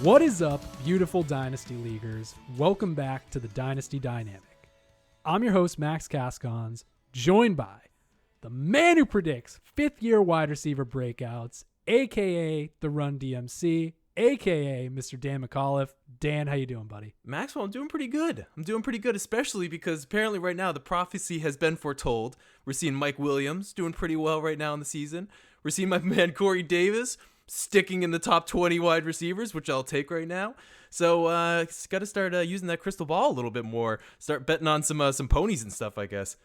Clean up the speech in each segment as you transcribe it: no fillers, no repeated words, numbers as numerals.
What is up, beautiful Dynasty Leaguers? Welcome back to the Dynasty Dynamic. I'm your host, Max Gascons, joined by the man who predicts fifth-year wide receiver breakouts, a.k.a. the Run DMC, a.k.a. Mr. Dan McAuliffe. Dan, how you doing, buddy? Maxwell, I'm doing pretty good. Especially because apparently right now the prophecy has been foretold. We're seeing Mike Williams doing pretty well right now in the season. We're seeing my man Corey Davis sticking in the top 20 wide receivers, which I'll take right now. So got to start using that crystal ball a little bit more. Start betting on some ponies and stuff, I guess.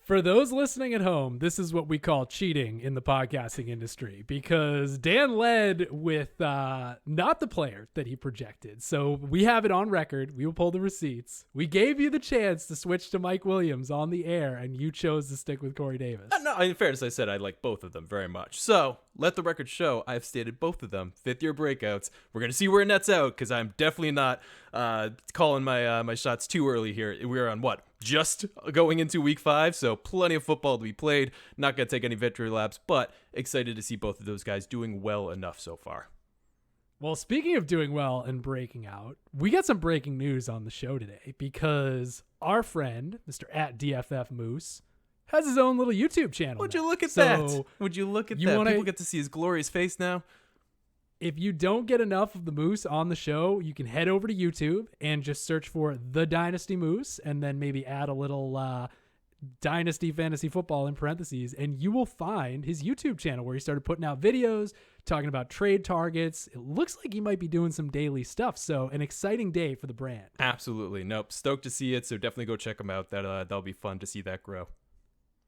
For those listening at home, this is what we call cheating in the podcasting industry, because Dan led with not the player that he projected. So we have it on record. We will pull the receipts. We gave you the chance to switch to Mike Williams on the air, and you chose to stick with Corey Davis. No, in fairness, I said I like both of them very much. So let the record show I've stated both of them, fifth-year breakouts. We're going to see where it nets out, because I'm definitely not calling my shots too early here. We're on what? Just going into week 5, so plenty of football to be played. Not going to take any victory laps, but excited to see both of those guys doing well enough so far. Well, speaking of doing well and breaking out, we got some breaking news on the show today, because our friend, Mr. @DFF Moose, has his own little YouTube channel. Would you look at that? Would you look at that? People get to see his glorious face now. If you don't get enough of the Moose on the show, you can head over to YouTube and just search for The Dynasty Moose, and then maybe add a little Dynasty Fantasy Football in parentheses, and you will find his YouTube channel where he started putting out videos, talking about trade targets. It looks like he might be doing some daily stuff, so an exciting day for the brand. Absolutely. Nope. Stoked to see it, so definitely go check him out. That'll be fun to see that grow.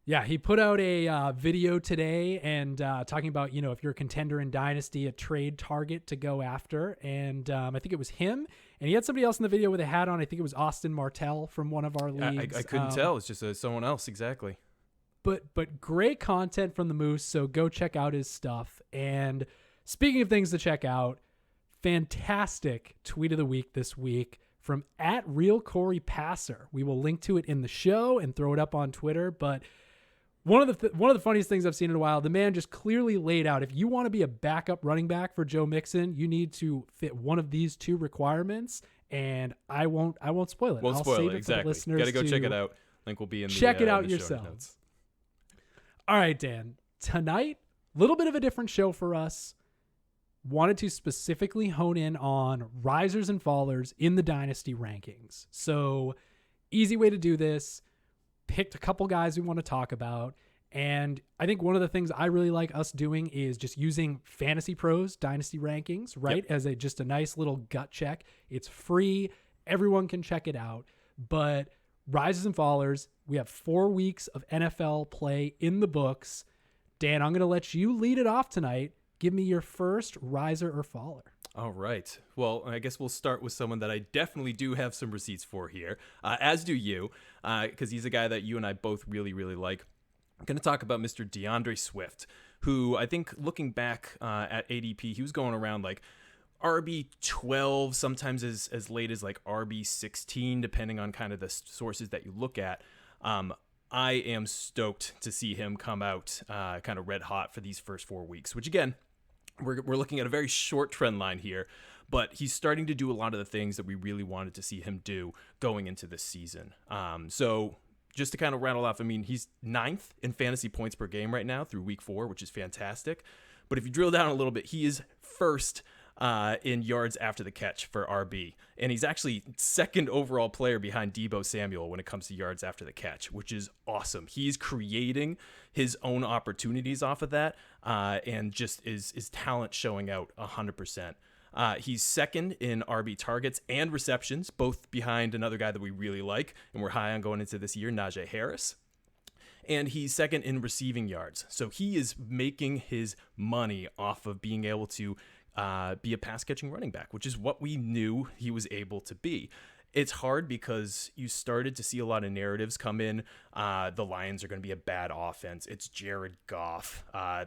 Yeah, he put out a video today and talking about, if you're a contender in Dynasty, a trade target to go after. And I think it was him. And he had somebody else in the video with a hat on. I think it was Austin Martell from one of our leagues. I couldn't tell. It's just someone else. Exactly. But great content from the Moose, so go check out his stuff. And speaking of things to check out, fantastic tweet of the week this week from @RealCoreyPasser. We will link to it in the show and throw it up on Twitter, but one of the funniest things I've seen in a while, the man just clearly laid out, if you want to be a backup running back for Joe Mixon, you need to fit one of these two requirements, and I won't spoil it. I'll save it exactly. For the listeners. Got to go check it out. Link will be in the check it out in the yourselves. Show notes. All right, Dan. Tonight, a little bit of a different show for us. Wanted to specifically hone in on risers and fallers in the Dynasty rankings. So, easy way to do this. Picked a couple guys we want to talk about, and I think one of the things I really like us doing is just using Fantasy Pros Dynasty rankings, right? Yep. As just a nice little gut check. It's free. Everyone can check it out. But rises and fallers, we have 4 weeks of NFL play in the books. Dan, I'm going to let you lead it off tonight. Give me your first riser or faller. All right. Well, I guess we'll start with someone that I definitely do have some receipts for here, as do you, because he's a guy that you and I both really, really like. I'm going to talk about Mr. DeAndre Swift, who I think looking back at ADP, he was going around like RB12, sometimes as late as like RB16, depending on kind of the sources that you look at. I am stoked to see him come out kind of red hot for these first 4 weeks, which again, we're looking at a very short trend line here, but he's starting to do a lot of the things that we really wanted to see him do going into this season. So just to kind of rattle off, I mean, he's 9th in fantasy points per game right now through week 4, which is fantastic. But if you drill down a little bit, he is first in yards after the catch for RB. And he's actually 2nd overall player behind Deebo Samuel when it comes to yards after the catch, which is awesome. He's creating his own opportunities off of that, and just is talent showing out 100%. He's 2nd in RB targets and receptions, both behind another guy that we really like and we're high on going into this year, Najee Harris. And he's 2nd in receiving yards. So he is making his money off of being able to be a pass-catching running back, which is what we knew he was able to be. It's hard because you started to see a lot of narratives come in. The Lions are going to be a bad offense. It's Jared Goff.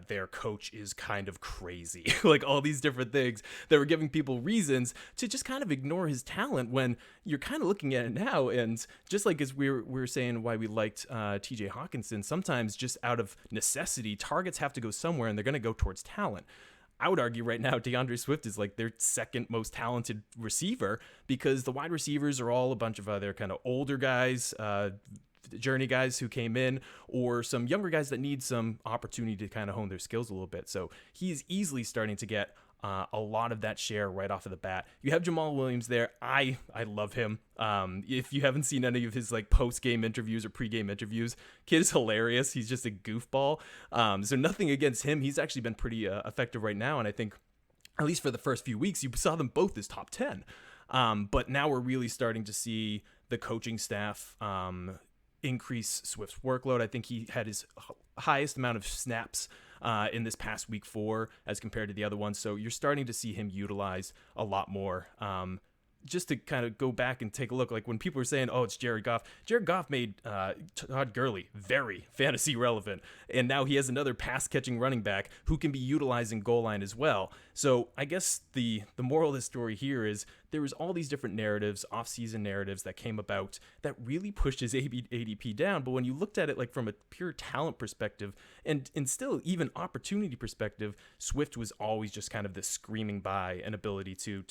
Their coach is kind of crazy. Like all these different things that were giving people reasons to just kind of ignore his talent when you're kind of looking at it now. And just like as we were saying why we liked TJ Hawkinson, sometimes just out of necessity, targets have to go somewhere and they're going to go towards talent. I would argue right now DeAndre Swift is like their second most talented receiver, because the wide receivers are all a bunch of other kind of older guys, journey guys who came in, or some younger guys that need some opportunity to kind of hone their skills a little bit. So he's easily starting to get a lot of that share right off of the bat. You have Jamal Williams there. I love him. If you haven't seen any of his like post-game interviews or pre-game interviews, kid is hilarious. He's just a goofball. So nothing against him. He's actually been pretty effective right now. And I think at least for the first few weeks, you saw them both as top 10. But now we're really starting to see the coaching staff increase Swift's workload. I think he had his highest amount of snaps in this past week 4 as compared to the other ones. So you're starting to see him utilize a lot more. Just to kind of go back and take a look, like when people are saying, oh, it's Jared Goff made Todd Gurley very fantasy relevant. And now he has another pass catching running back who can be utilized in goal line as well. So I guess the moral of the story here is there was all these different narratives, off-season narratives that came about that really pushed his ADP down. But when you looked at it like from a pure talent perspective and still even opportunity perspective, Swift was always just kind of this screaming by an ability to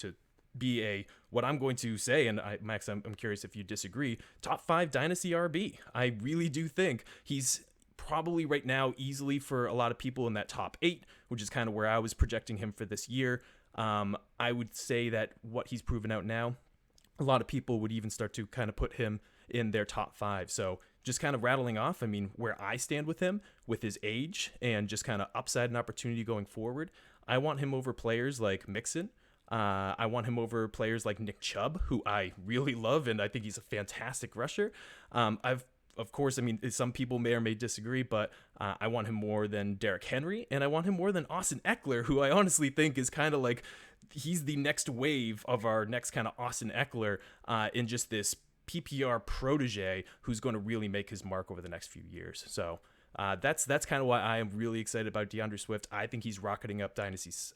be what I'm going to say, and Max, I'm curious if you disagree, top 5 Dynasty RB. I really do think he's probably right now easily for a lot of people in that top 8, which is kind of where I was projecting him for this year. I would say that what he's proven out now, a lot of people would even start to kind of put him in their top 5. So just kind of rattling off, I mean, where I stand with him, with his age and just kind of upside and opportunity going forward, I want him over players like Mixon. I want him over players like Nick Chubb, who I really love, and I think he's a fantastic rusher. Of course, I mean, some people may or may disagree, but I want him more than Derrick Henry, and I want him more than Austin Eckler, who I honestly think is kind of like he's the next wave of our next kind of Austin Eckler in just this PPR protege who's going to really make his mark over the next few years. So that's kind of why I am really excited about DeAndre Swift. I think he's rocketing up Dynasty's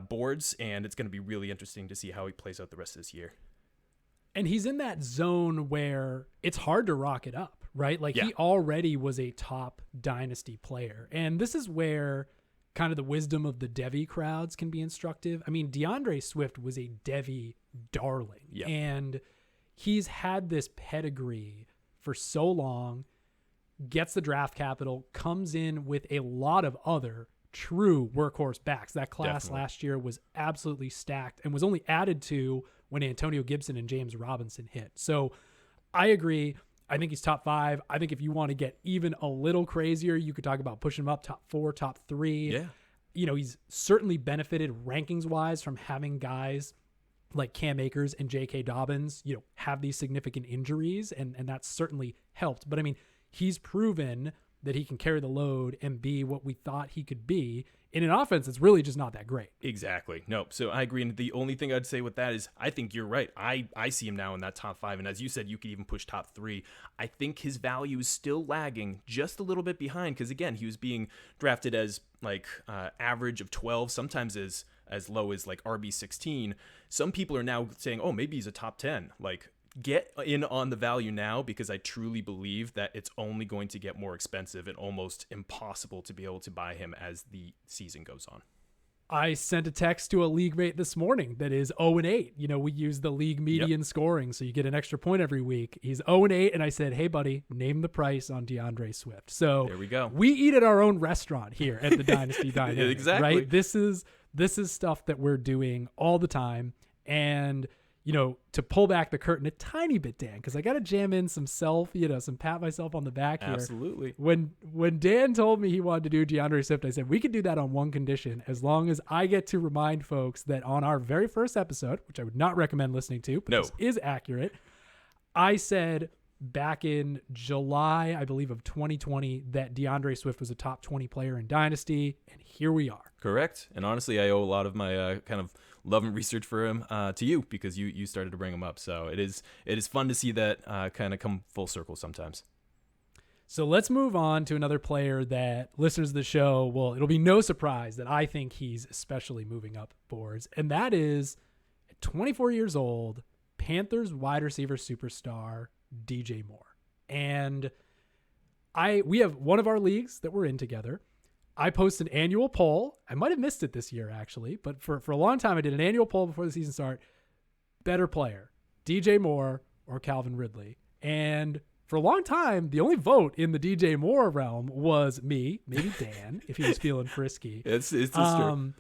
boards, and it's going to be really interesting to see how he plays out the rest of this year. And he's in that zone where it's hard to rocket up, right? Like he already was a top Dynasty player. And this is where kind of the wisdom of the Devy crowds can be instructive. I mean, DeAndre Swift was a Devy darling, and he's had this pedigree for so long, gets the draft capital, comes in with a lot of other true workhorse backs. That class last year was absolutely stacked and was only added to when Antonio Gibson and James Robinson hit. So I agree. I think he's top 5. I think if you want to get even a little crazier, you could talk about pushing him up top 4, top 3. Yeah. You know, he's certainly benefited rankings wise from having guys like Cam Akers and J.K. Dobbins, you know, have these significant injuries, and that's certainly helped. But I mean, he's proven that he can carry the load and be what we thought he could be in an offense that's really just not that great. Exactly. No, so I agree. And the only thing I'd say with that is I think you're right. I see him now in that top 5. And as you said, you could even push top 3. I think his value is still lagging just a little bit behind because, again, he was being drafted as like average of 12, sometimes as low as like RB16. Some people are now saying, oh, maybe he's a top 10. Like, get in on the value now, because I truly believe that it's only going to get more expensive and almost impossible to be able to buy him as the season goes on. I sent a text to a league mate this morning that is 0-8. You know, we use the league median scoring, so you get an extra point every week. He's 0-8, and I said, hey, buddy, name the price on DeAndre Swift. So there we go. We eat at our own restaurant here at the Dynasty Dynamic. Exactly. Right? This is stuff that we're doing all the time. And you know, to pull back the curtain a tiny bit, Dan, because I got to jam in some some pat myself on the back here. Absolutely. When Dan told me he wanted to do DeAndre Swift, I said, we could do that on one condition, as long as I get to remind folks that on our very first episode, which I would not recommend listening to, but this is accurate, I said back in July, I believe, of 2020, that DeAndre Swift was a top 20 player in Dynasty, and here we are. Correct. And honestly, I owe a lot of my kind of love and research for him to you, because you started to bring him up. So it is fun to see that kind of come full circle sometimes. So let's move on to another player that listeners of the show it'll be no surprise that I think he's especially moving up boards. And that is, at 24 years old, Panthers wide receiver superstar DJ Moore. And we have one of our leagues that we're in together. I post an annual poll. I might have missed it this year, actually, but for a long time, I did an annual poll before the season start. Better player, DJ Moore or Calvin Ridley? And for a long time, the only vote in the DJ Moore realm was me, maybe Dan, if he was feeling frisky. It's true.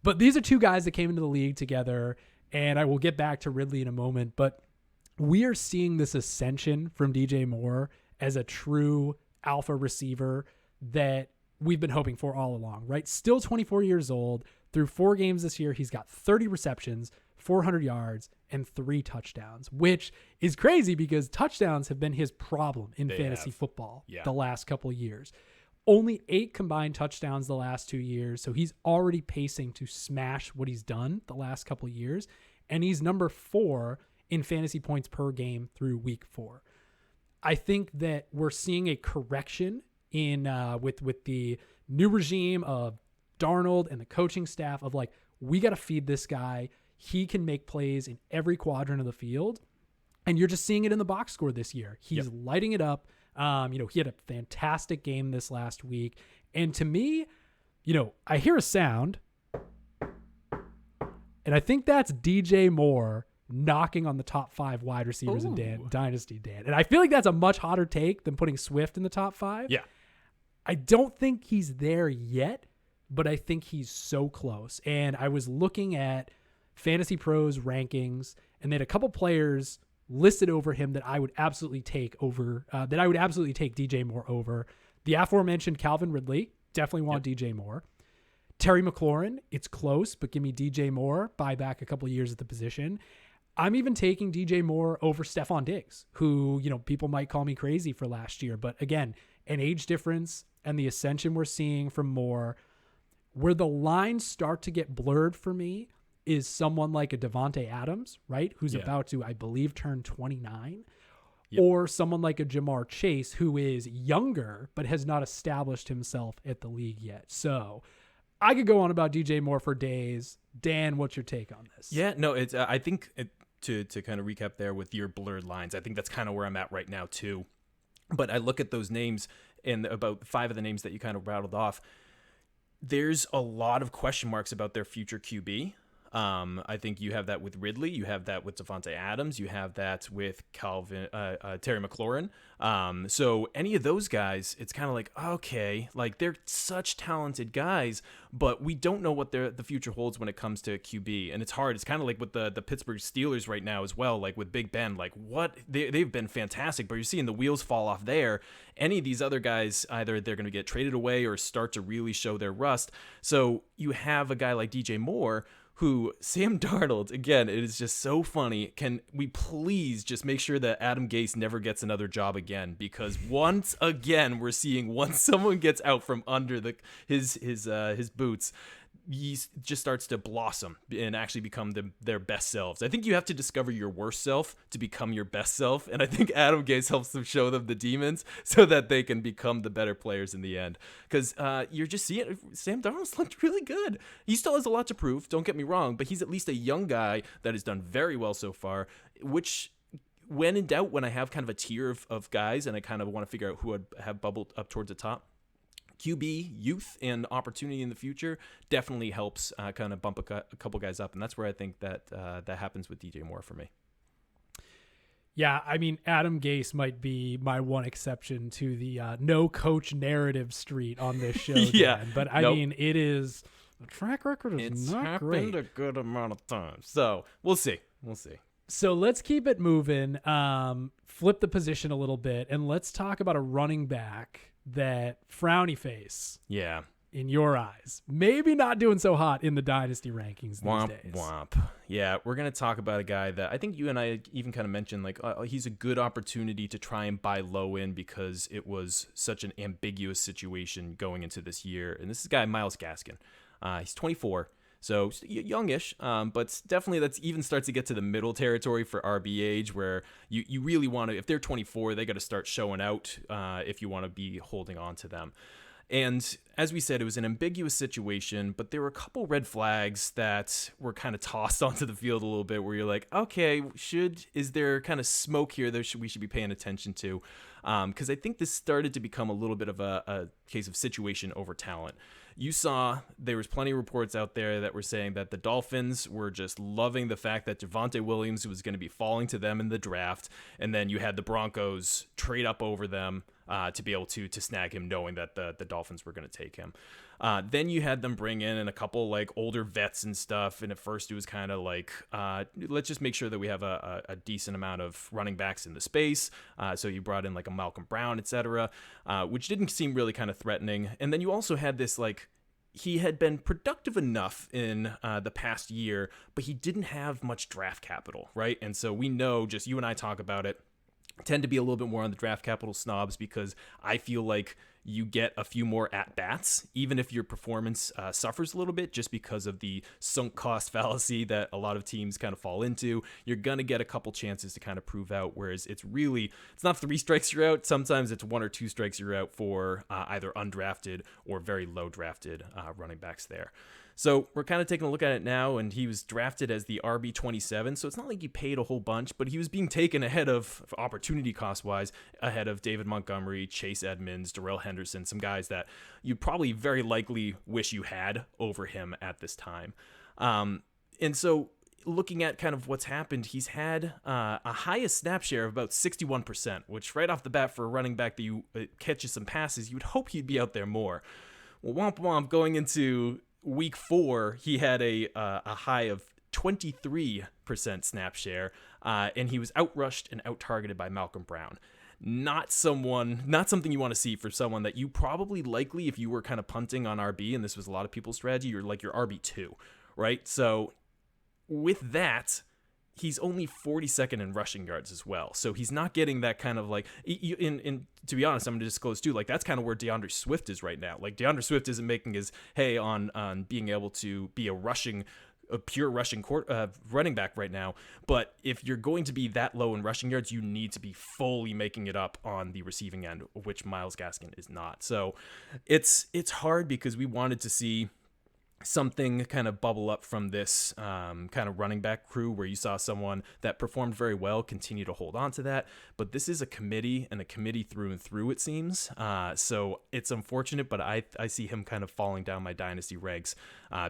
But these are two guys that came into the league together, and I will get back to Ridley in a moment, but we are seeing this ascension from DJ Moore as a true alpha receiver that we've been hoping for all along, right? Still 24 years old. Through 4 games this year, he's got 30 receptions, 400 yards, and 3 touchdowns, which is crazy because touchdowns have been his problem in fantasy football the last couple of years. Only 8 combined touchdowns the last 2 years, so he's already pacing to smash what he's done the last couple of years, and he's number 4 in fantasy points per game through week 4. I think that we're seeing a correction in with the new regime of Darnold and the coaching staff of like, we got to feed this guy. He can make plays in every quadrant of the field. And you're just seeing it in the box score this year. He's lighting it up. He had a fantastic game this last week. And to me, I hear a sound, and I think that's DJ Moore knocking on the top 5 wide receivers in Dynasty, Dan. And I feel like that's a much hotter take than putting Swift in the top 5. Yeah. I don't think he's there yet, but I think he's so close. And I was looking at Fantasy Pros rankings, and they had a couple players listed over him that I would absolutely take over, DJ Moore over. The aforementioned Calvin Ridley, definitely want DJ Moore. Terry McLaurin, it's close, but give me DJ Moore, buy back a couple of years at the position. I'm even taking DJ Moore over Stephon Diggs, who, people might call me crazy for last year. But again, an age difference and the ascension we're seeing from Moore, where the lines start to get blurred for me is someone like a Devontae Adams, right? Who's about to, I believe, turn 29. Or someone like a Jamar Chase, who is younger, but has not established himself at the league yet. So I could go on about DJ Moore for days. Dan, what's your take on this? Yeah, no, it's. I think to kind of recap there with your blurred lines, I think that's kind of where I'm at right now too. But I look at those names, and about 5 of the names that you kind of rattled off, there's a lot of question marks about their future QB. I think you have that with Ridley, you have that with Devontae Adams, you have that with Terry McLaurin. So any of those guys, it's kind of like, okay, like they're such talented guys, but we don't know what the future holds when it comes to QB. And it's hard. It's kind of like with the Pittsburgh Steelers right now as well, like with Big Ben, like they've been fantastic, but you're seeing the wheels fall off there. Any of these other guys, either they're going to get traded away or start to really show their rust. So you have a guy like DJ Moore, who Sam Darnold, again, it is just so funny. Can we please just make sure that Adam Gase never gets another job again? Because once again, we're seeing once someone gets out from under his boots, he just starts to blossom and actually become their best selves. I think you have to discover your worst self to become your best self. And I think Adam Gase helps them show them the demons so that they can become the better players in the end. Because you're just seeing Sam Darnold's looked really good. He still has a lot to prove, don't get me wrong, but he's at least a young guy that has done very well so far, which, when in doubt, when I have kind of a tier of guys and I kind of want to figure out who I'd have bubbled up towards the top, QB youth and opportunity in the future definitely helps kind of bump a couple guys up, and that's where I think that that happens with DJ Moore for me. Yeah, I mean, Adam Gase might be my one exception to the no coach narrative street on this show. Dan. But I mean, it is the track record is not great. It's happened a good amount of times, so we'll see. So let's keep it moving. Flip the position a little bit, and let's talk about a running back that frowny face. Yeah. In your eyes, maybe not doing so hot in the Dynasty rankings these days. Womp. Yeah, we're going to talk about a guy that I think you and I even kind of mentioned, like, he's a good opportunity to try and buy low in because it was such an ambiguous situation going into this year. And this is a guy, Myles Gaskin. He's 24. So youngish, but definitely that's even starts to get to the middle territory for RB age, where you really want to, if they're 24, they got to start showing out if you want to be holding on to them. And as we said, it was an ambiguous situation, but there were a couple red flags that were kind of tossed onto the field a little bit where you're like, okay, is there kind of smoke here that we should be paying attention to? because I think this started to become a little bit of a case of situation over talent. You saw there was plenty of reports out there that were saying that the Dolphins were just loving the fact that Javonte Williams was going to be falling to them in the draft, and then you had the Broncos trade up over them to be able to snag him, knowing that the Dolphins were going to take him. Then you had them bring in a couple like older vets and stuff, and at first it was kind of like, let's just make sure that we have a decent amount of running backs in the space. So you brought in like a Malcolm Brown, etc., which didn't seem really kind of threatening. And then you also had this like, he had been productive enough in the past year, but he didn't have much draft capital, right? And so we know, just you and I talk about it, tend to be a little bit more on the draft capital snobs, because I feel like you get a few more at-bats, even if your performance suffers a little bit, just because of the sunk cost fallacy that a lot of teams kind of fall into. You're going to get a couple chances to kind of prove out, whereas it's not 3 strikes you're out. Sometimes it's 1 or 2 strikes you're out for either undrafted or very low drafted running backs there. So we're kind of taking a look at it now, and he was drafted as the RB27, so it's not like he paid a whole bunch, but he was being taken ahead of, opportunity cost-wise, ahead of David Montgomery, Chase Edmonds, Darrell Henderson, some guys that you probably very likely wish you had over him at this time. And so looking at kind of what's happened, he's had a highest snap share of about 61%, which right off the bat for a running back that you catches some passes, you would hope he'd be out there more. Well, womp womp, going into week 4, he had a high of 23% snap share, and he was outrushed and out-targeted by Malcolm Brown. Not something you want to see for someone that you probably likely, if you were kind of punting on RB, and this was a lot of people's strategy, you're like your RB2, right? So with that, he's only 42nd in rushing yards as well. So he's not getting that kind of like, to be honest, I'm going to disclose too, like that's kind of where DeAndre Swift is right now. Like DeAndre Swift isn't making his hay on being able to be a pure rushing running back right now. But if you're going to be that low in rushing yards, you need to be fully making it up on the receiving end, which Myles Gaskin is not. So it's hard, because we wanted to see something kind of bubble up from this kind of running back crew, where you saw someone that performed very well continue to hold on to that. But this is a committee, and a committee through and through, it seems. So it's unfortunate, but I see him kind of falling down my dynasty ranks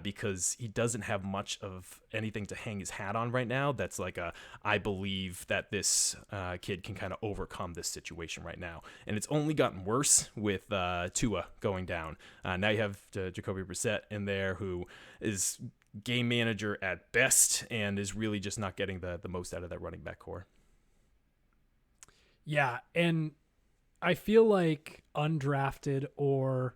because he doesn't have much of anything to hang his hat on right now. That's like I believe that this kid can kind of overcome this situation right now. And it's only gotten worse with Tua going down. Now you have Jacoby Brissett in there, who is game manager at best and is really just not getting the most out of that running back core. Yeah, and I feel like undrafted or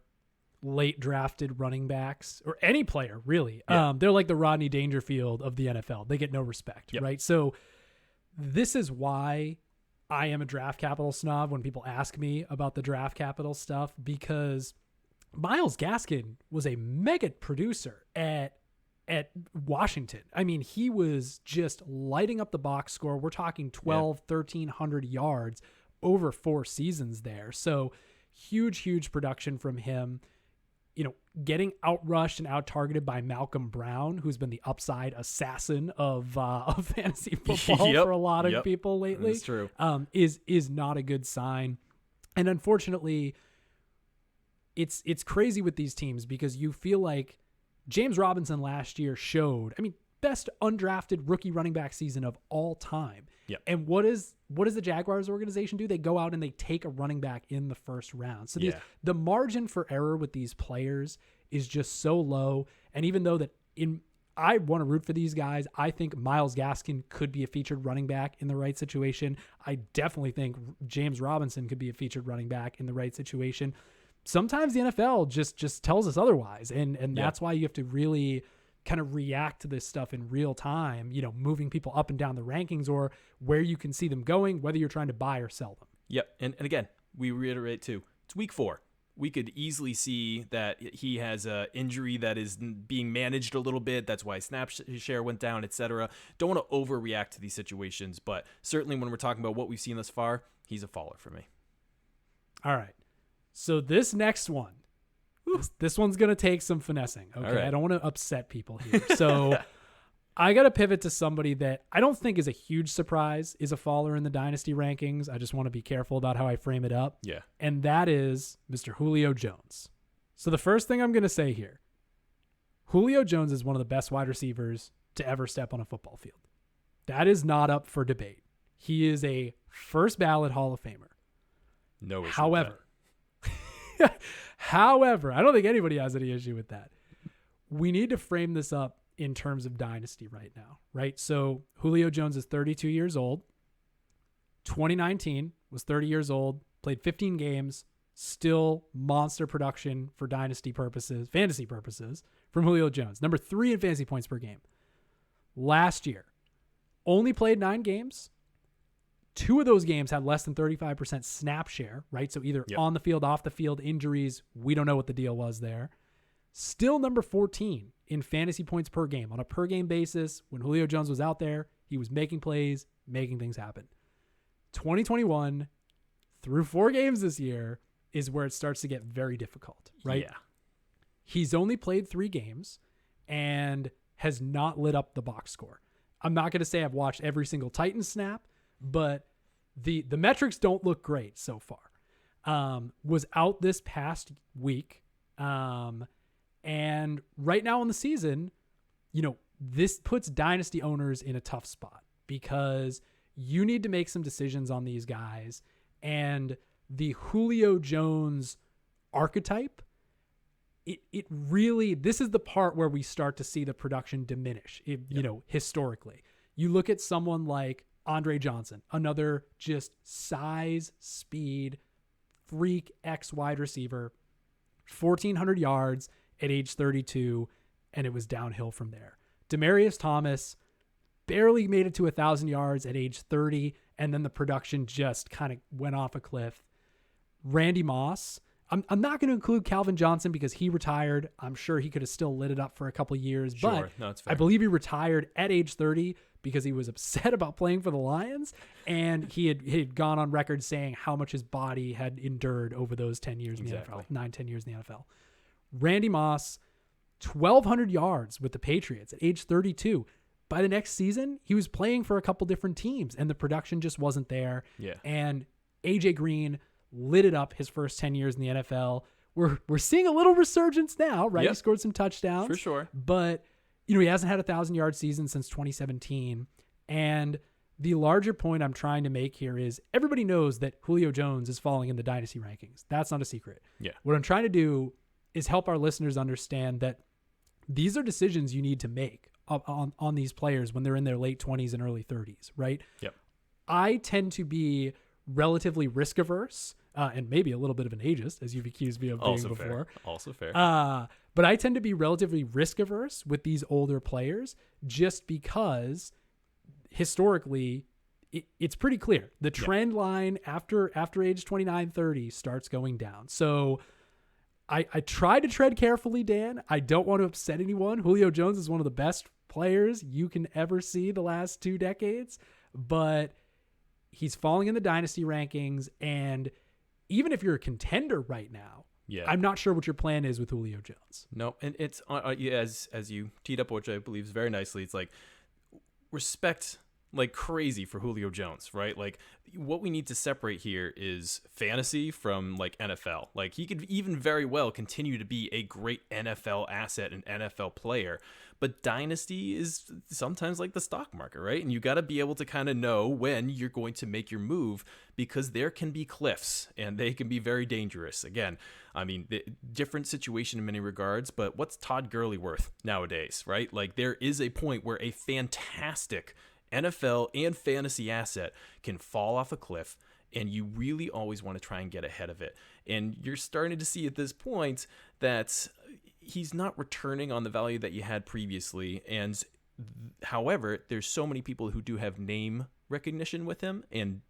late drafted running backs, or any player really, they're like the Rodney Dangerfield of the NFL. They get no respect, right? So this is why I am a draft capital snob when people ask me about the draft capital stuff, because Myles Gaskin was a mega producer at Washington. I mean, he was just lighting up the box score. We're talking 1,300 yards over 4 seasons there. So huge production from him. You know, getting outrushed and out-targeted by Malcolm Brown, who's been the upside assassin of fantasy football for a lot of people lately. That's true. Is not a good sign. And unfortunately, it's crazy with these teams, because you feel like James Robinson last year showed, best undrafted rookie running back season of all time. Yep. And what does the Jaguars organization do? They go out and they take a running back in the first round. So the margin for error with these players is just so low. And even though I want to root for these guys, I think Myles Gaskin could be a featured running back in the right situation. I definitely think James Robinson could be a featured running back in the right situation. Sometimes the NFL just tells us otherwise. And that's why you have to really kind of react to this stuff in real time, moving people up and down the rankings, or where you can see them going, whether you're trying to buy or sell them. Yep. And again, we reiterate too, it's week 4. We could easily see that he has an injury that is being managed a little bit. That's why snap share went down, etc. Don't want to overreact to these situations, but certainly when we're talking about what we've seen thus far, he's a faller for me. All right. So this next one, this one's going to take some finessing. Okay. Right. I don't want to upset people here. So I got to pivot to somebody that I don't think is a huge surprise, is a faller in the Dynasty rankings. I just want to be careful about how I frame it up. Yeah. And that is Mr. Julio Jones. So the first thing I'm going to say here, Julio Jones is one of the best wide receivers to ever step on a football field. That is not up for debate. He is a first ballot Hall of Famer. No issue. However, I don't think anybody has any issue with that. We need to frame this up in terms of dynasty right now, right? So Julio Jones is 32 years old. 2019 was 30 years old, played 15 games, still monster production for dynasty purposes, fantasy purposes from Julio Jones. Number 3 in fantasy points per game. Last year, only played 9 games. 2 of those games had less than 35% snap share, right? So either on the field, off the field, injuries. We don't know what the deal was there. Still number 14 in fantasy points per game. On a per game basis, when Julio Jones was out there, he was making plays, making things happen. 2021 through 4 games this year is where it starts to get very difficult, right? Yeah. He's only played 3 games and has not lit up the box score. I'm not going to say I've watched every single Titans snap, but the metrics don't look great so far. Was out this past week. And right now in the season, this puts dynasty owners in a tough spot because you need to make some decisions on these guys. And the Julio Jones archetype, it really, this is the part where we start to see the production diminish, historically. You look at someone like Andre Johnson, another just size, speed, freak X wide receiver, 1,400 yards at age 32, and it was downhill from there. Demaryius Thomas barely made it to 1,000 yards at age 30, and then the production just kind of went off a cliff. Randy Moss, I'm not going to include Calvin Johnson because he retired. I'm sure he could have still lit it up for a couple years, but it's fair. I believe he retired at age 30 because he was upset about playing for the Lions, and he had gone on record saying how much his body had endured over those 10 years in the NFL, 9-10 years in the NFL. Randy Moss, 1,200 yards with the Patriots at age 32. By the next season, he was playing for a couple different teams, and the production just wasn't there. Yeah. And AJ Green lit it up his first 10 years in the NFL. We're seeing a little resurgence now, right? He scored some touchdowns. For sure. But, he hasn't had a 1,000-yard season since 2017. And the larger point I'm trying to make here is everybody knows that Julio Jones is falling in the dynasty rankings. That's not a secret. Yeah. What I'm trying to do is help our listeners understand that these are decisions you need to make on these players when they're in their late 20s and early 30s, right? Yep. I tend to be relatively risk averse and maybe a little bit of an ageist, as you've accused me of being before. Also fair. But I tend to be relatively risk averse with these older players just because historically it's pretty clear. The trend line after age 29, 30 starts going down. So I try to tread carefully, Dan. I don't want to upset anyone. Julio Jones is one of the best players you can ever see the last 2 decades, but he's falling in the dynasty rankings. And even if you're a contender right now, I'm not sure what your plan is with Julio Jones. No, and it's as you teed up, which I believe is very nicely. It's like respect like crazy for Julio Jones, right? Like what we need to separate here is fantasy from like NFL. Like he could even very well continue to be a great NFL asset, an NFL player, but dynasty is sometimes like the stock market, right? And you got to be able to kind of know when you're going to make your move because there can be cliffs and they can be very dangerous. Again, I mean, different situation in many regards, but what's Todd Gurley worth nowadays, right? Like there is a point where a fantastic NFL and fantasy asset can fall off a cliff, and you really always want to try and get ahead of it. And you're starting to see at this point that he's not returning on the value that you had previously. And however, there's so many people who do have name recognition with him and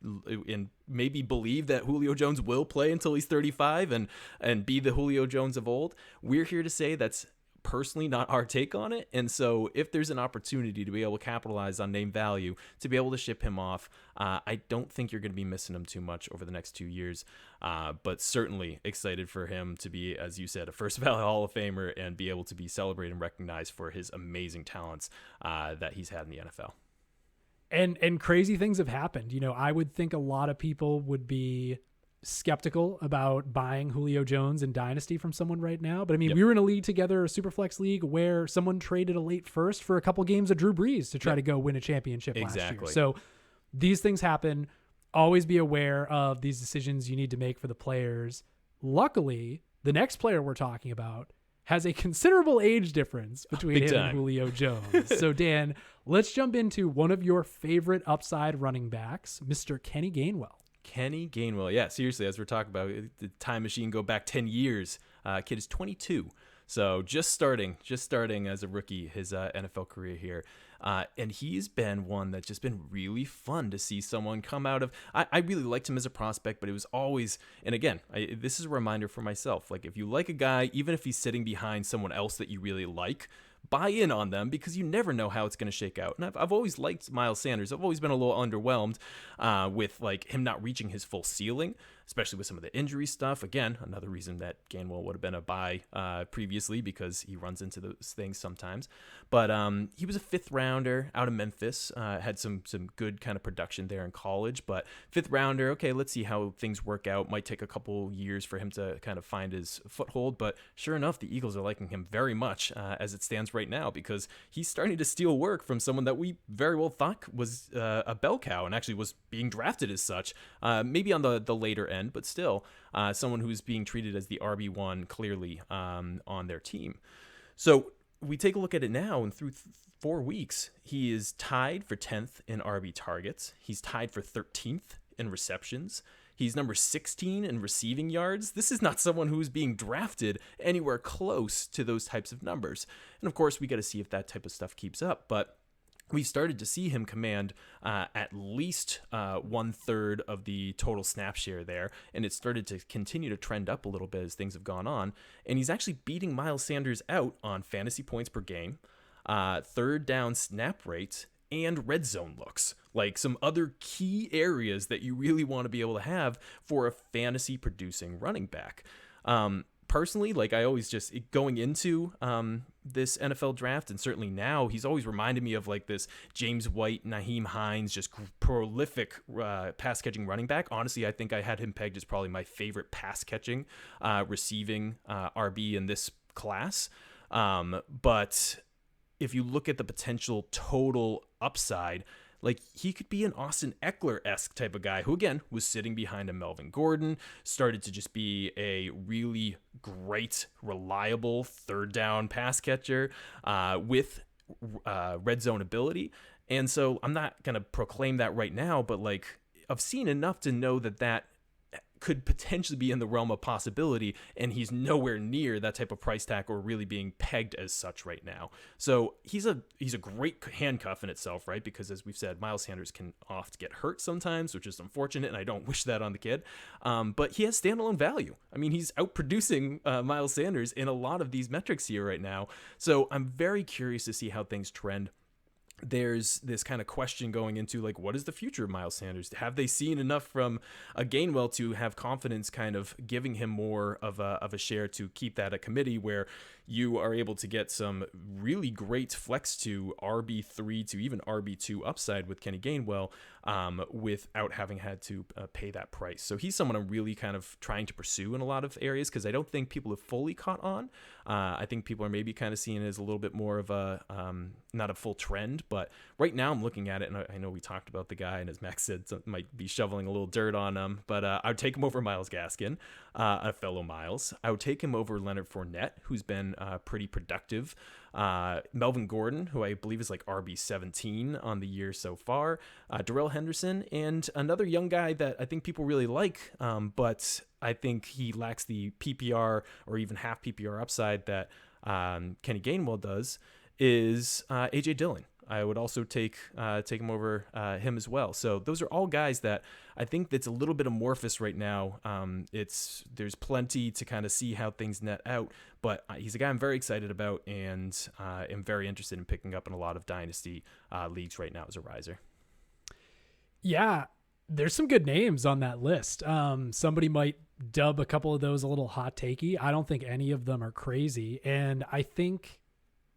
maybe believe that Julio Jones will play until he's 35 and be the Julio Jones of old. We're here to say that's personally not our take on it. And so if there's an opportunity to be able to capitalize on name value, to be able to ship him off, I don't think you're going to be missing him too much over the next 2 years. But certainly excited for him to be, as you said, a first ballot Hall of Famer and be able to be celebrated and recognized for his amazing talents that he's had in the NFL. And crazy things have happened. I would think a lot of people would be skeptical about buying Julio Jones in Dynasty from someone right now. But I mean, we were in a league together, a Superflex league, where someone traded a late first for a couple games of Drew Brees to try to go win a championship last year. So these things happen. Always be aware of these decisions you need to make for the players. Luckily, the next player we're talking about has a considerable age difference between him and Julio Jones. So Dan, let's jump into one of your favorite upside running backs, Mr. Kenny Gainwell. Kenny Gainwell. Yeah, seriously, as we're talking about the time machine, go back 10 years. Kid is 22. So just starting as a rookie, his NFL career here. And he's been one that's just been really fun to see someone come out of. I really liked him as a prospect, but it was always, and again, this is a reminder for myself. Like, if you like a guy, even if he's sitting behind someone else that you really like, buy in on them, because you never know how it's going to shake out. And I've always liked Miles Sanders. I've always been a little underwhelmed with like him not reaching his full ceiling, especially with some of the injury stuff. Again, another reason that Gainwell would have been a buy previously, because he runs into those things sometimes. But he was a 5th rounder out of Memphis, had some good kind of production there in college, but 5th rounder, okay, let's see how things work out. Might take a couple years for him to kind of find his foothold, but sure enough, the Eagles are liking him very much as it stands right now, because he's starting to steal work from someone that we very well thought was a bell cow and actually was being drafted as such, maybe on the later end, but still someone who's being treated as the RB1 clearly on their team. So we take a look at it now, and through 4 weeks, he is tied for 10th in RB targets. He's tied for 13th in receptions. He's number 16 in receiving yards. This is not someone who is being drafted anywhere close to those types of numbers. And of course, we got to see if that type of stuff keeps up. But we started to see him command at least 1/3 of the total snap share there, and it started to continue to trend up a little bit as things have gone on. And he's actually beating Miles Sanders out on fantasy points per game, 3rd down snap rate, and red zone looks, like some other key areas that you really want to be able to have for a fantasy producing running back. Personally, like, I always just, going into this NFL draft, and certainly now, he's always reminded me of like this James White, Nyheim Hines, just prolific pass catching running back. Honestly, I think I had him pegged as probably my favorite pass catching receiving RB in this class. But if you look at the potential total upside, like, he could be an Austin Eckler-esque type of guy who, again, was sitting behind a Melvin Gordon, started to just be a really great, reliable 3rd down pass catcher with red zone ability. And so I'm not going to proclaim that right now, but like, I've seen enough to know that could potentially be in the realm of possibility, and he's nowhere near that type of price tag or really being pegged as such right now. So he's a great handcuff in itself, right? Because as we've said, Miles Sanders can often get hurt sometimes, which is unfortunate, and I don't wish that on the kid. But he has standalone value. I mean, he's outproducing Miles Sanders in a lot of these metrics here right now. So I'm very curious to see how things trend. There's this kind of question going into, like, what is the future of Miles Sanders? Have they seen enough from a Gainwell to have confidence kind of giving him more of a share to keep that a committee where you are able to get some really great flex to RB3 to even RB2 upside with Kenny Gainwell without having had to pay that price. So he's someone I'm really kind of trying to pursue in a lot of areas, because I don't think people have fully caught on. I think people are maybe kind of seeing it as a little bit more of a, not a full trend, but right now I'm looking at it, and I know we talked about the guy, and as Max said, might be shoveling a little dirt on him, but I would take him over Myles Gaskin, a fellow Miles. I would take him over Leonard Fournette, who's been pretty productive. Melvin Gordon, who I believe is like RB17 on the year so far. Darrell Henderson, and another young guy that I think people really like, but I think he lacks the PPR or even half PPR upside that Kenny Gainwell does, is A.J. Dillon. I would also take him over him as well. So those are all guys that I think that's a little bit amorphous right now. There's plenty to kind of see how things net out, but he's a guy I'm very excited about, and am very interested in picking up in a lot of dynasty leagues right now as a riser. Yeah, there's some good names on that list. Somebody might dub a couple of those a little hot takey. I don't think any of them are crazy, and I think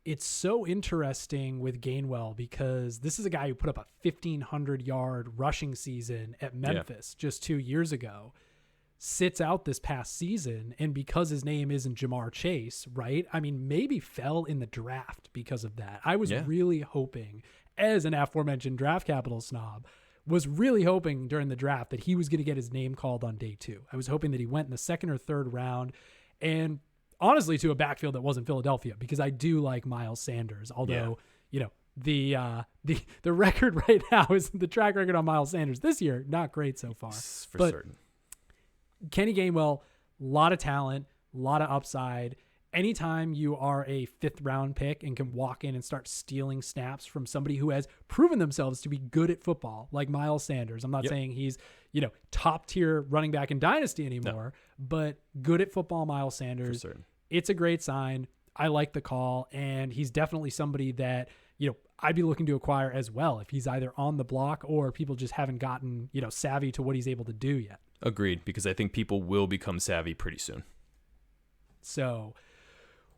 it's so interesting with Gainwell because this is a guy who put up a 1,500-yard rushing season at Memphis just 2 years ago, sits out this past season, and because his name isn't Jamar Chase, right? I mean, maybe fell in the draft because of that. I was really hoping, as an aforementioned draft capital snob, was really hoping during the draft that he was going to get his name called on day 2. I was hoping that he went in the 2nd or 3rd round, and honestly to a backfield that wasn't Philadelphia, because I do like Myles Sanders, although the record right now is the track record on Myles Sanders this year not great so far. For certain. Kenny Gainwell, a lot of talent, a lot of upside. Anytime you are a 5th round pick and can walk in and start stealing snaps from somebody who has proven themselves to be good at football, like Myles Sanders. I'm not saying he's, top tier running back in Dynasty anymore, but good at football, Myles Sanders. For certain. It's a great sign. I like the call, and he's definitely somebody that, I'd be looking to acquire as well if he's either on the block or people just haven't gotten, savvy to what he's able to do yet. Agreed, because I think people will become savvy pretty soon. So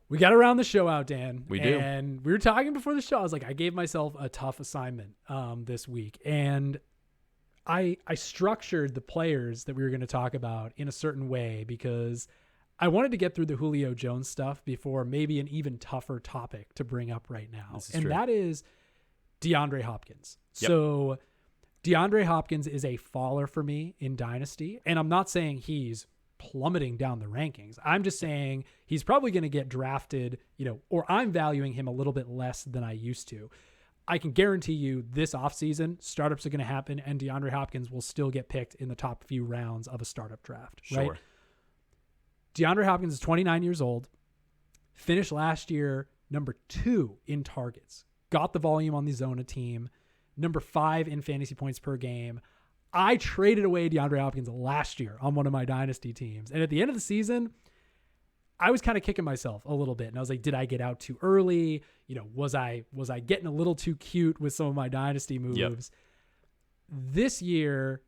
we got to round the show out, Dan. We do. And we were talking before the show. I was like, I gave myself a tough assignment this week. And I structured the players that we were going to talk about in a certain way because I wanted to get through the Julio Jones stuff before maybe an even tougher topic to bring up right now. That is DeAndre Hopkins. Yep. So DeAndre Hopkins is a faller for me in Dynasty. And I'm not saying he's plummeting down the rankings. I'm just saying he's probably going to get drafted, or I'm valuing him a little bit less than I used to. I can guarantee you this offseason, startups are going to happen, and DeAndre Hopkins will still get picked in the top few rounds of a startup draft. Sure. Right? DeAndre Hopkins is 29 years old, finished last year number 2 in targets, got the volume on the Zona team, number 5 in fantasy points per game. I traded away DeAndre Hopkins last year on one of my Dynasty teams. And at the end of the season, I was kind of kicking myself a little bit. And I was like, did I get out too early? Was I getting a little too cute with some of my Dynasty moves? Yep. This year,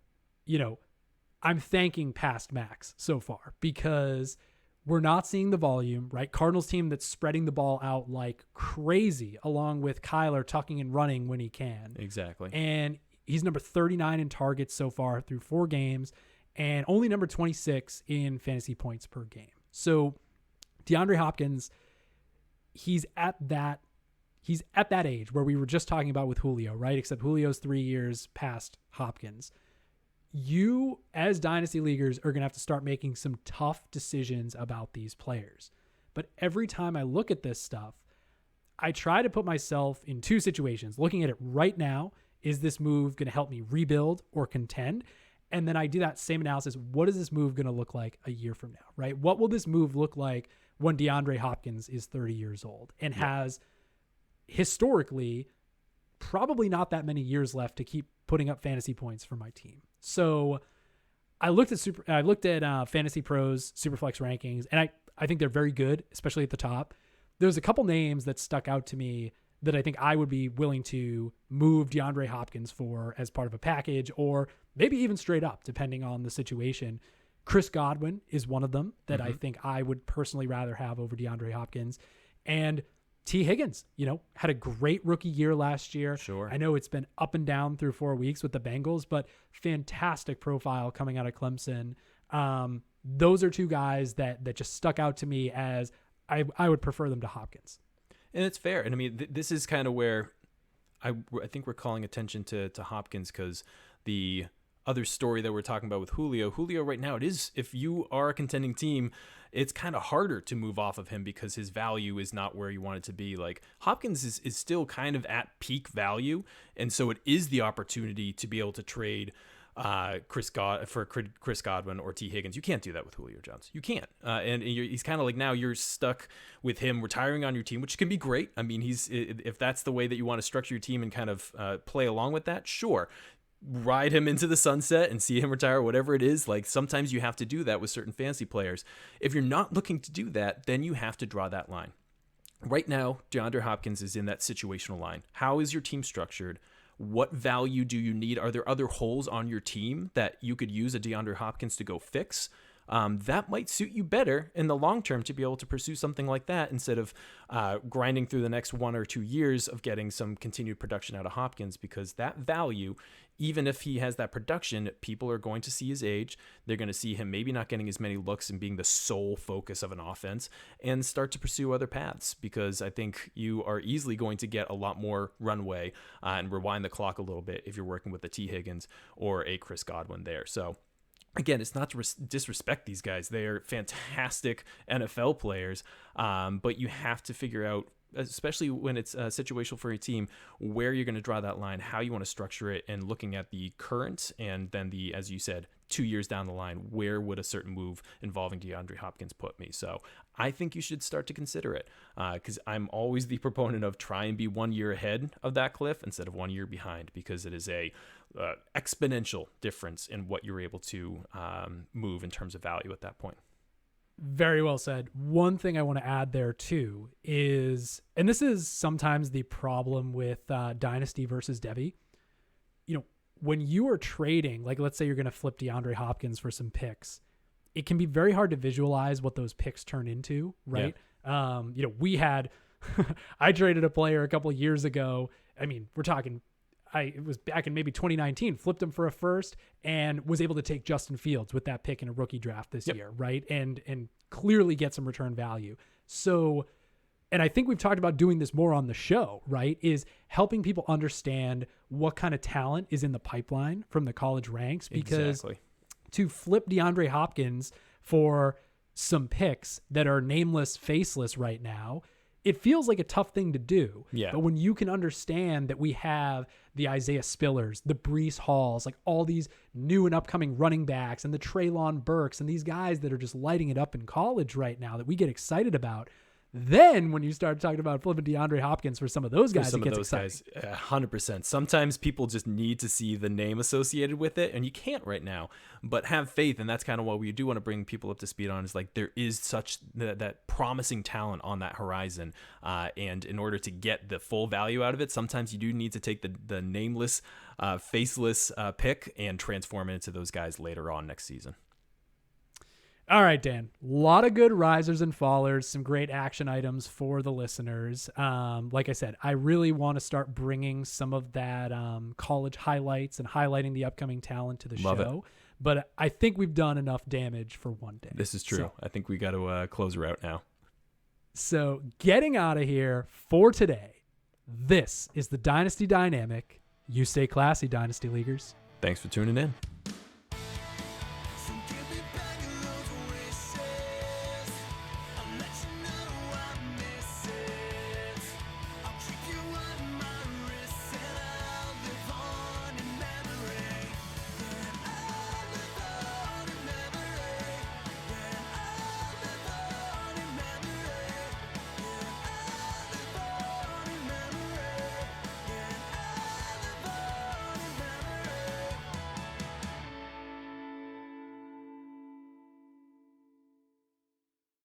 I'm thanking past Max so far because we're not seeing the volume, right? Cardinals team that's spreading the ball out like crazy, along with Kyler tucking and running when he can. Exactly. And he's number 39 in targets so far through 4 games and only number 26 in fantasy points per game. So DeAndre Hopkins, he's at that age where we were just talking about with Julio, right? Except Julio's 3 years past Hopkins. You, as Dynasty Leaguers, are going to have to start making some tough decisions about these players. But every time I look at this stuff, I try to put myself in 2 situations. Looking at it right now, is this move going to help me rebuild or contend? And then I do that same analysis. What is this move going to look like a year from now, right? What will this move look like when DeAndre Hopkins is 30 years old and has historically probably not that many years left to keep putting up fantasy points for my team? So I looked at Fantasy Pros Superflex rankings, and I think they're very good, especially at the top. There's a couple names that stuck out to me that I think I would be willing to move DeAndre Hopkins for as part of a package, or maybe even straight up, depending on the situation. Chris Godwin is one of them that I think I would personally rather have over DeAndre Hopkins. And T. Higgins, had a great rookie year last year. Sure. I know it's been up and down through 4 weeks with the Bengals, but fantastic profile coming out of Clemson. Those are 2 guys that just stuck out to me as I would prefer them to Hopkins. And it's fair. And I mean, this is kind of where I think we're calling attention to Hopkins, because the other story that we're talking about with Julio right now, it is, if you are a contending team, it's kind of harder to move off of him because his value is not where you want it to be. Like, Hopkins is still kind of at peak value. And so it is the opportunity to be able to trade Chris Godwin or T. Higgins. You can't do that with Julio Jones. You can't. And he's kind of like, now you're stuck with him retiring on your team, which can be great. I mean, if that's the way that you want to structure your team and kind of play along with that, sure. Ride him into the sunset and see him retire, whatever it is. Like, sometimes you have to do that with certain fantasy players. If you're not looking to do that, then you have to draw that line. Right now, DeAndre Hopkins is in that situational line. How is your team structured? What value do you need? Are there other holes on your team that you could use a DeAndre Hopkins to go fix? That might suit you better in the long term to be able to pursue something like that instead of grinding through the next 1 or 2 years of getting some continued production out of Hopkins, because that value, even if he has that production, people are going to see his age. They're going to see him maybe not getting as many looks and being the sole focus of an offense, and start to pursue other paths, because I think you are easily going to get a lot more runway and rewind the clock a little bit if you're working with a T. Higgins or a Chris Godwin there. So again, it's not to disrespect these guys. They are fantastic NFL players, but you have to figure out, especially when it's situational for your team, where you're going to draw that line, how you want to structure it, and looking at the current and then the, as you said, 2 years down the line, where would a certain move involving DeAndre Hopkins put me? So I think you should start to consider it, because I'm always the proponent of try and be 1 year ahead of that cliff instead of 1 year behind, because it is a exponential difference in what you're able to move in terms of value at that point. Very well said. One thing I want to add there too is, and this is sometimes the problem with Dynasty versus Devy, when you are trading, like let's say you're going to flip DeAndre Hopkins for some picks, it can be very hard to visualize what those picks turn into, right? Yeah. We had, I traded a player a couple of years ago. I mean, we're talking, it was back in maybe 2019, flipped him for a first and was able to take Justin Fields with that pick in a rookie draft this year, right? And clearly get some return value. So, and I think we've talked about doing this more on the show, right? Is helping people understand what kind of talent is in the pipeline from the college ranks, because to flip DeAndre Hopkins for some picks that are nameless, faceless right now, it feels like a tough thing to do. Yeah. But when you can understand that we have the Isaiah Spillers, the Breece Halls, like all these new and upcoming running backs, and the Treylon Burks, and these guys that are just lighting it up in college right now that we get excited about, then when you start talking about flipping DeAndre Hopkins for some of those guys, it gets exciting. 100%. Sometimes people just need to see the name associated with it, and you can't right now. But have faith, and that's kind of what we do want to bring people up to speed on, is like there is such that promising talent on that horizon, and in order to get the full value out of it, sometimes you do need to take the nameless, faceless pick and transform it into those guys later on next season. All right, Dan, a lot of good risers and fallers, some great action items for the listeners. Like I said, I really want to start bringing some of that college highlights and highlighting the upcoming talent to the show. But I think we've done enough damage for one day. This is true. So, I think we got to close her out now. So getting out of here for today, this is the Dynasty Dynamic. You stay classy, Dynasty Leaguers. Thanks for tuning in.